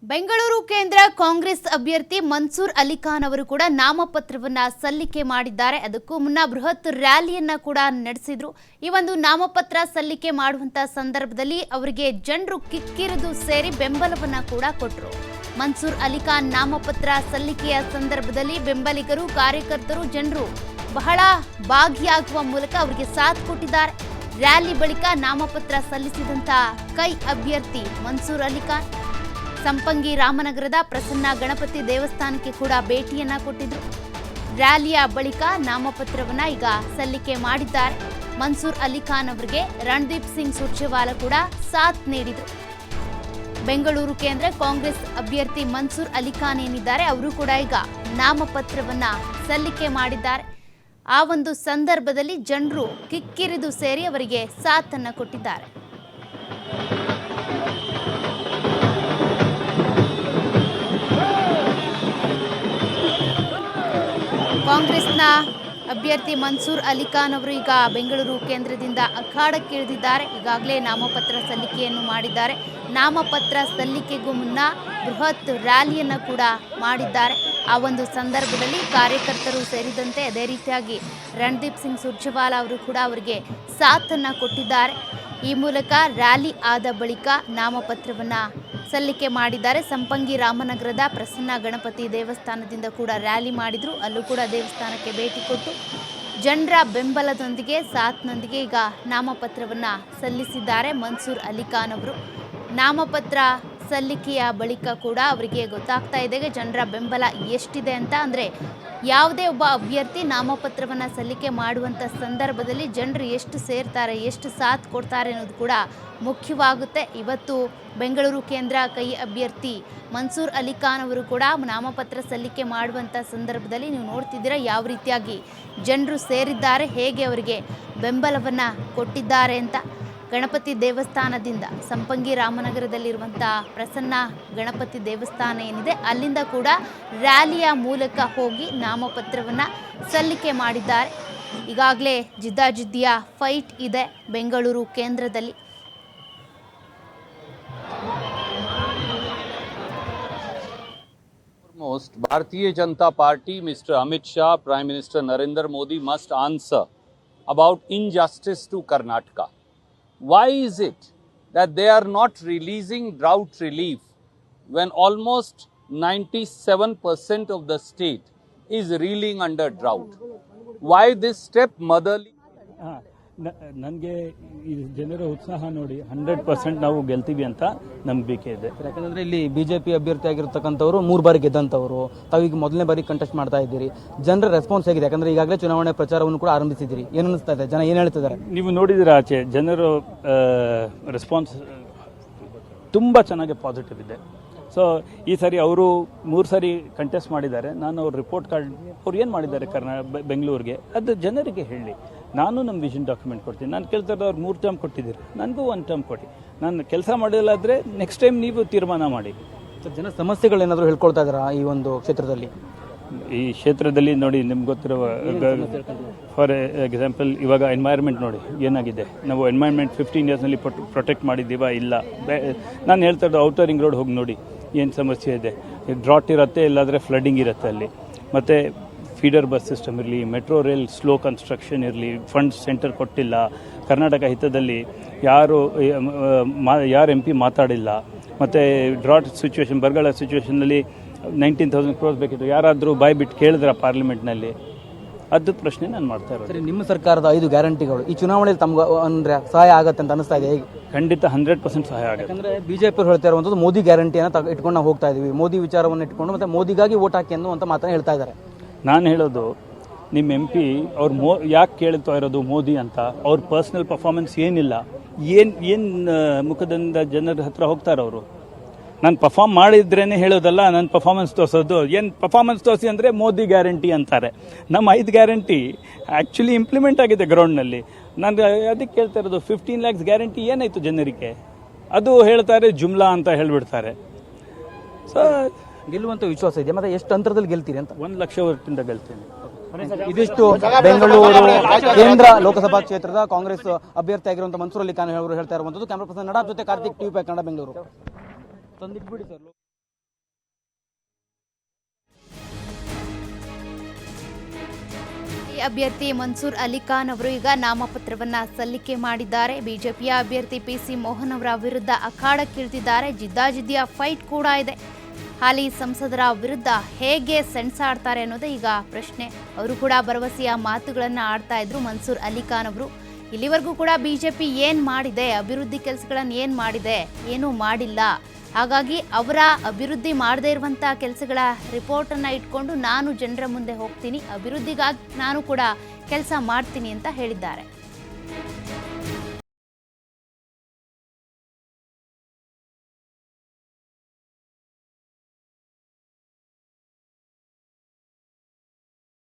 ಬೆಂಗಳೂರು ಕೇಂದ್ರ ಕಾಂಗ್ರೆಸ್ ಅಭ್ಯರ್ಥಿ ಮನ್ಸೂರ್ ಅಲಿಖಾನ್ ಅವರು ಕೂಡ ನಾಮಪತ್ರವನ್ನ ಸಲ್ಲಿಕೆ ಮಾಡಿದ್ದಾರೆ. ಅದಕ್ಕೂ ಮುನ್ನ ಬೃಹತ್ ರ್ಯಾಲಿಯನ್ನ ಕೂಡ ನಡೆಸಿದ್ರು. ಈ ಒಂದು ನಾಮಪತ್ರ ಸಲ್ಲಿಕೆ ಮಾಡುವಂತ ಸಂದರ್ಭದಲ್ಲಿ ಅವರಿಗೆ ಜನರು ಕಿಕ್ಕಿರಿದು ಸೇರಿ ಬೆಂಬಲವನ್ನ ಕೂಡ ಕೊಟ್ಟರು. ಮನ್ಸೂರ್ ಅಲಿಖಾನ್ ನಾಮಪತ್ರ ಸಲ್ಲಿಕೆಯ ಸಂದರ್ಭದಲ್ಲಿ ಬೆಂಬಲಿಗರು, ಕಾರ್ಯಕರ್ತರು, ಜನರು ಬಹಳ ಭಾಗಿಯಾಗುವ ಮೂಲಕ ಅವರಿಗೆ ಸಾಥ್ ಕೊಟ್ಟಿದ್ದಾರೆ. ರ್ಯಾಲಿ ಬಳಿಕ ನಾಮಪತ್ರ ಸಲ್ಲಿಸಿದಂತ ಕೈ ಅಭ್ಯರ್ಥಿ ಮನ್ಸೂರ್ ಅಲಿಖಾನ್ ಸಂಪಂಗಿ ರಾಮನಗರದ ಪ್ರಸನ್ನ ಗಣಪತಿ ದೇವಸ್ಥಾನಕ್ಕೆ ಕೂಡ ಭೇಟಿಯನ್ನ ಕೊಟ್ಟಿದ್ರು. ರ್ಯಾಲಿಯ ಬಳಿಕ ನಾಮಪತ್ರವನ್ನ ಈಗ ಸಲ್ಲಿಕೆ ಮಾಡಿದ್ದಾರೆ. ಮನ್ಸೂರ್ ಅಲಿಖಾನ್ ಅವರಿಗೆ ರಣದೀಪ್ ಸಿಂಗ್ ಸುರ್ಜೇವಾಲಾ ಕೂಡ ಸಾಥ್ ನೀಡಿದರು. ಬೆಂಗಳೂರು ಕೇಂದ್ರ ಕಾಂಗ್ರೆಸ್ ಅಭ್ಯರ್ಥಿ ಮನ್ಸೂರ್ ಅಲಿಖಾನ್ ಏನಿದ್ದಾರೆ ಅವರು ಕೂಡ ಈಗ ನಾಮಪತ್ರವನ್ನ ಸಲ್ಲಿಕೆ ಮಾಡಿದ್ದಾರೆ. ಆ ಒಂದು ಸಂದರ್ಭದಲ್ಲಿ ಜನರು ಕಿಕ್ಕಿರಿದು ಸೇರಿ ಅವರಿಗೆ ಸಾಥನ್ನ ಕೊಟ್ಟಿದ್ದಾರೆ. ಕಾಂಗ್ರೆಸ್ನ ಅಭ್ಯರ್ಥಿ ಮನ್ಸೂರ್ ಅಲಿಖಾನ್ ಅವರು ಈಗ ಬೆಂಗಳೂರು ಕೇಂದ್ರದಿಂದ ಅಖಾಡಕ್ಕಿಳಿದಿದ್ದಾರೆ. ಈಗಾಗಲೇ ನಾಮಪತ್ರ ಸಲ್ಲಿಕೆಯನ್ನು ಮಾಡಿದ್ದಾರೆ. ನಾಮಪತ್ರ ಸಲ್ಲಿಕೆಗೂ ಮುನ್ನ ಬೃಹತ್ ರ್ಯಾಲಿಯನ್ನು ಕೂಡ ಮಾಡಿದ್ದಾರೆ. ಆ ಒಂದು ಸಂದರ್ಭದಲ್ಲಿ ಕಾರ್ಯಕರ್ತರು ಸೇರಿದಂತೆ ಅದೇ ರೀತಿಯಾಗಿ ರಣದೀಪ್ ಸಿಂಗ್ ಸುರ್ಜೇವಾಲಾ ಅವರು ಕೂಡ ಅವರಿಗೆ ಸಾಥನ್ನು ಕೊಟ್ಟಿದ್ದಾರೆ. ಈ ಮೂಲಕ ರ್ಯಾಲಿ ಆದ ಬಳಿಕ ನಾಮಪತ್ರವನ್ನು ಸಲ್ಲಿಕೆ ಮಾಡಿದ್ದಾರೆ. ಸಂಪಂಗಿ ರಾಮನಗರದ ಪ್ರಸನ್ನ ಗಣಪತಿ ದೇವಸ್ಥಾನದಿಂದ ಕೂಡ ರ್ಯಾಲಿ ಮಾಡಿದ್ರು. ಅಲ್ಲೂ ಕೂಡ ದೇವಸ್ಥಾನಕ್ಕೆ ಭೇಟಿ ಕೊಟ್ಟು ಜನರ ಬೆಂಬಲದೊಂದಿಗೆ ಸಾಥ್ನೊಂದಿಗೆ ಈಗ ನಾಮಪತ್ರವನ್ನು ಸಲ್ಲಿಸಿದ್ದಾರೆ ಮನ್ಸೂರ್ ಅಲಿಖಾನ್ ಅವರು. ನಾಮಪತ್ರ ಸಲ್ಲಿಕೆಯ ಬಳಿಕ ಕೂಡ ಅವರಿಗೆ ಗೊತ್ತಾಗ್ತಾ ಇದೆ ಜನರ ಬೆಂಬಲ ಎಷ್ಟಿದೆ ಅಂತ. ಅಂದರೆ ಯಾವುದೇ ಒಬ್ಬ ಅಭ್ಯರ್ಥಿ ನಾಮಪತ್ರವನ್ನು ಸಲ್ಲಿಕೆ ಮಾಡುವಂಥ ಸಂದರ್ಭದಲ್ಲಿ ಜನರು ಎಷ್ಟು ಸೇರ್ತಾರೆ, ಎಷ್ಟು ಸಾಥ್ ಕೊಡ್ತಾರೆ ಅನ್ನೋದು ಕೂಡ ಮುಖ್ಯವಾಗುತ್ತೆ. ಇವತ್ತು ಬೆಂಗಳೂರು ಕೇಂದ್ರ ಕೈ ಅಭ್ಯರ್ಥಿ ಮನ್ಸೂರ್ ಅಲಿಖಾನ್ ಅವರು ಕೂಡ ನಾಮಪತ್ರ ಸಲ್ಲಿಕೆ ಮಾಡುವಂಥ ಸಂದರ್ಭದಲ್ಲಿ ನೀವು ನೋಡ್ತಿದ್ದೀರಾ ಯಾವ ರೀತಿಯಾಗಿ ಜನರು ಸೇರಿದ್ದಾರೆ, ಹೇಗೆ ಅವರಿಗೆ ಬೆಂಬಲವನ್ನು ಕೊಟ್ಟಿದ್ದಾರೆ ಅಂತ. ಗಣಪತಿ ದೇವಸ್ಥಾನದಿಂದ ಸಂಪಂಗಿ ರಾಮನಗರದಲ್ಲಿರುವಂಥ ಪ್ರಸನ್ನ ಗಣಪತಿ ದೇವಸ್ಥಾನ ಏನಿದೆ ಅಲ್ಲಿಂದ ಕೂಡ ರ್ಯಾಲಿಯ ಮೂಲಕ ಹೋಗಿ ನಾಮಪತ್ರವನ್ನು ಸಲ್ಲಿಕೆ ಮಾಡಿದ್ದಾರೆ. ಈಗಾಗಲೇ ಜಿದ್ದಾಜಿದ್ದಿಯ ಫೈಟ್ ಇದೆ ಬೆಂಗಳೂರು ಕೇಂದ್ರದಲ್ಲಿ. Bharatiya Janata Party, Mr. Amit Shah, Prime Minister Narendra Modi must answer about injustice to Karnataka. Why is it that they are not releasing drought relief when almost 97% of the state is reeling under drought? Why this step motherly? ನನಗೆ ಈ ಜನರ ಉತ್ಸಾಹ ನೋಡಿ 100% ನಾವು ಗೆಲ್ತೀವಿ ಅಂತ ನಂಬಿಕೆ ಇದೆ. ಯಾಕಂದ್ರೆ ಇಲ್ಲಿ ಬಿಜೆಪಿ ಅಭ್ಯರ್ಥಿ ಆಗಿರ್ತಕ್ಕಂಥವ್ರು 3 ಬಾರಿ ಗೆದ್ದಂಥವ್ರು, ತಾವೀಗ ಮೊದಲನೇ ಬಾರಿ ಕಂಟೆಸ್ಟ್ ಮಾಡ್ತಾ ಇದ್ದೀರಿ. ಜನರ ರೆಸ್ಪಾನ್ಸ್ ಹೇಗಿದೆ? ಯಾಕಂದ್ರೆ ಈಗಾಗಲೇ ಚುನಾವಣೆ ಪ್ರಚಾರವನ್ನು ಕೂಡ ಆರಂಭಿಸಿದ್ದೀರಿ. ಏನು ಅನಿಸ್ತಾ ಇದೆ? ಜನ ಏನು ಹೇಳ್ತಿದ್ದಾರೆ? ನೀವು ನೋಡಿದಿರ ಆಚೆ ಜನರು ರೆಸ್ಪಾನ್ಸ್ ತುಂಬ ಚೆನ್ನಾಗಿ ಪಾಸಿಟಿವ್ ಇದೆ. ಸೊ ಈ ಸಾರಿ ಅವರು 3 ಸಾರಿ ಕಂಟೆಸ್ಟ್ ಮಾಡಿದ್ದಾರೆ. ನಾನು ಅವ್ರ ರಿಪೋರ್ಟ್ ಕಾರ್ಡ್ ಅವ್ರು ಏನು ಮಾಡಿದ್ದಾರೆ ಬೆಂಗಳೂರಿಗೆ ಅದು ಜನರಿಗೆ ಹೇಳಿ. ನಾನು ನಮ್ಮ ವಿಷನ್ ಡಾಕ್ಯುಮೆಂಟ್ ಕೊಡ್ತೀನಿ. ನಾನು ಕೇಳ್ತಾ ಇರೋದು ಅವ್ರು 3 ಟರ್ಮ್ ಕೊಟ್ಟಿದ್ದೀರಿ, ನನಗೂ 1 ಟರ್ಮ್ ಕೊಡಿ. ನಾನು ಕೆಲಸ ಮಾಡಿಲ್ಲಾದರೆ ನೆಕ್ಸ್ಟ್ ಟೈಮ್ ನೀವು ತೀರ್ಮಾನ ಮಾಡಿ. ಜನ ಸಮಸ್ಯೆಗಳೇನಾದರೂ ಹೇಳ್ಕೊಳ್ತಾ ಇದ್ದಾರಾ ಈ ಒಂದು ಕ್ಷೇತ್ರದಲ್ಲಿ? ಈ ಕ್ಷೇತ್ರದಲ್ಲಿ ನೋಡಿ ನಿಮ್ಗೆ ಗೊತ್ತಿರುವ ಫಾರ್ ಎಕ್ಸಾಂಪಲ್ ಇವಾಗ ಎನ್ವೈರ್ಮೆಂಟ್ ನೋಡಿ ಏನಾಗಿದೆ. ನಾವು ಎನ್ವೈರ್ಮೆಂಟ್ 15 ಇಯರ್ಸ್ನಲ್ಲಿ ಪ್ರೊಟೆಕ್ಟ್ ಮಾಡಿದ್ದೀವಾ? ಇಲ್ಲ. ನಾನು ಹೇಳ್ತಾ ಇರೋದು ಔಟರ್ ರಿಂಗ್ ರೋಡ್ ಹೋಗಿ ನೋಡಿ ಏನು ಸಮಸ್ಯೆ ಇದೆ. ಡ್ರಾಟ್ ಇರುತ್ತೆ, ಇಲ್ಲಾದರೆ ಫ್ಲಡ್ಡಿಂಗ್ ಇರುತ್ತೆ ಅಲ್ಲಿ. ಮತ್ತು ಫೀಡರ್ ಬಸ್ ಸಿಸ್ಟಮ್ ಇರಲಿ, ಮೆಟ್ರೋ ರೈಲ್ ಸ್ಲೋ ಕನ್ಸ್ಟ್ರಕ್ಷನ್ ಇರಲಿ, ಫಂಡ್ಸ್ ಸೆಂಟರ್ ಕೊಟ್ಟಿಲ್ಲ. ಕರ್ನಾಟಕ ಹಿತದಲ್ಲಿ ಯಾರು MP ಮಾತಾಡಿಲ್ಲ. ಮತ್ತು ಡ್ರಾಟ್ ಸಿಚುವೇಶನ್, ಬರಗಾಲ ಸಿಚುವೇಷನ್ನಲ್ಲಿ 19,000 crores ಬೇಕಿತ್ತು. ಯಾರಾದರೂ ಬಾಯ್ ಬಿಟ್ಟು ಕೇಳಿದ್ರ ಪಾರ್ಲಿಮೆಂಟ್ನಲ್ಲಿ? ಅದು ಪ್ರಶ್ನೆ ನಾನು ಮಾಡ್ತಾ ಇರೋದು. ಸರಿ, ನಿಮ್ಮ ಸರ್ಕಾರದ 5 ಗ್ಯಾರಂಟಿಗಳು ಈ ಚುನಾವಣೆಯಲ್ಲಿ ತಮ್ಗೆ ಅಂದರೆ ಸಹಾಯ ಆಗುತ್ತೆ ಅಂತ ಅನಿಸ್ತಾ ಇದೆ? ಖಂಡಿತ 100% ಸಹಾಯ ಆಗುತ್ತೆ. ಯಾಕಂದರೆ ಬಿಜೆಪಿ ಹೇಳ್ತಾ ಇರುವಂಥದ್ದು ಮೋದಿ ಗ್ಯಾರಂಟಿಯನ್ನು ಇಟ್ಕೊಂಡು ನಾವು ಹೋಗ್ತಾ ಇದ್ದೀವಿ, ಮೋದಿ ವಿಚಾರವನ್ನು ಇಟ್ಕೊಂಡು ಮತ್ತು ಮೋದಿಗಾಗಿ ಓಟ್ ಹಾಕಿ ಅನ್ನುವಂಥ ಮಾತನ್ನು ಹೇಳ್ತಾ ಇದ್ದಾರೆ. ನಾನು ಹೇಳೋದು ನಿಮ್ಮ MP ಅವ್ರು ಯಾಕೆ ಕೇಳ್ತಾ ಇರೋದು ಮೋದಿ ಅಂತ? ಅವ್ರ ಪರ್ಸ್ನಲ್ ಪರ್ಫಾರ್ಮೆನ್ಸ್ ಏನಿಲ್ಲ. ಏನು ಮುಖದಿಂದ ಜನರ ಹತ್ರ ಹೋಗ್ತಾರೆ ಅವರು. ನಾನು ಪರ್ಫಾರ್ಮ್ ಮಾಡಿದ್ರೇ ಹೇಳೋದಲ್ಲ, ನನ್ನ ಪರ್ಫಾರ್ಮೆನ್ಸ್ ತೋರಿಸೋದು. ಏನು ಪರ್ಫಾರ್ಮೆನ್ಸ್ ತೋರಿಸಿ ಅಂದರೆ ಮೋದಿ ಗ್ಯಾರಂಟಿ ಅಂತಾರೆ. ನಮ್ಮ 5 ಗ್ಯಾರಂಟಿ ಆ್ಯಕ್ಚುಲಿ ಇಂಪ್ಲಿಮೆಂಟ್ ಆಗಿದೆ ಗ್ರೌಂಡ್ನಲ್ಲಿ. ನಾನು ಅದಕ್ಕೆ ಕೇಳ್ತಾ ಇರೋದು 15 lakhs ಗ್ಯಾರಂಟಿ ಏನಾಯಿತು ಜನರಿಗೆ? ಅದು ಹೇಳ್ತಾರೆ ಜುಮ್ಲಾ ಅಂತ ಹೇಳಿಬಿಡ್ತಾರೆ. ಸೊ ಗೆಲ್ಲುವಂಥ ವಿಶ್ವಾಸ ಇದೆ. ಮತ್ತು ಎಷ್ಟು ಅಂತರದಲ್ಲಿ ಗೆಲ್ತೀರಿ ಅಂತ? 1 ಲಕ್ಷ ಓಟಿಂದ ಗೆಲ್ತೀನಿ. ಇದಿಷ್ಟು ಬೆಂಗಳೂರು ಕೇಂದ್ರ ಲೋಕಸಭಾ ಕ್ಷೇತ್ರದ ಕಾಂಗ್ರೆಸ್ ಅಭ್ಯರ್ಥಿ ಆಗಿರುವಂತಹ ಮನ್ಸೂರ್ ಅಲಿಖಾನ್ ಅವರು ಹೇಳ್ತಾ ಇರುವಂಥದ್ದು. ಕ್ಯಾಮರಾ ಪರ್ಸನ್ ನಡಾಬ್ ಜೊತೆ ಕಾರ್ತಿಕ್, TV5 ಕನ್ನಡ, ಬೆಂಗಳೂರು. ತಂದಿಟ್ಬಿಡಿ ಸರ್. ಅಭ್ಯರ್ಥಿ ಮನ್ಸೂರ್ ಅಲಿ ಖಾನ್ ಅವರು ಈಗ ನಾಮಪತ್ರವನ್ನ ಸಲ್ಲಿಕೆ ಮಾಡಿದ್ದಾರೆ. ಬಿಜೆಪಿಯ ಅಭ್ಯರ್ಥಿ PC ಮೋಹನ್ ಅವರ ವಿರುದ್ಧ ಅಖಾಡಕ್ಕಿಳಿದಿದ್ದಾರೆ. ಜಿದ್ದಾಜಿದ್ದಿಯ ಫೈಟ್ ಕೂಡ ಇದೆ. ಹಾಲಿ ಸಂಸದರ ವಿರುದ್ಧ ಹೇಗೆ ಸೆಣಸಾಡ್ತಾರೆ ಅನ್ನೋದೇ ಈಗ ಪ್ರಶ್ನೆ. ಅವರು ಕೂಡ ಭರವಸೆಯ ಮಾತುಗಳನ್ನು ಆಡ್ತಾ ಇದ್ರು ಮನ್ಸೂರ್ ಅಲಿ ಖಾನ್ ಅವರು. ಇಲ್ಲಿವರೆಗೂ ಕೂಡ ಬಿಜೆಪಿ ಏನು ಮಾಡಿದೆ, ಅಭಿವೃದ್ಧಿ ಕೆಲಸಗಳನ್ನು ಏನು ಮಾಡಿದೆ, ಏನೂ ಮಾಡಿಲ್ಲ. ಹಾಗಾಗಿ ಅವರ ಅಭಿವೃದ್ಧಿ ಮಾಡದೇ ಇರುವಂಥ ಕೆಲಸಗಳ ರಿಪೋರ್ಟನ್ನು ಇಟ್ಕೊಂಡು ನಾನು ಜನರ ಮುಂದೆ ಹೋಗ್ತೀನಿ, ಅಭಿವೃದ್ಧಿಗಾಗಿ ನಾನು ಕೂಡ ಕೆಲಸ ಮಾಡ್ತೀನಿ ಅಂತ ಹೇಳಿದ್ದಾರೆ.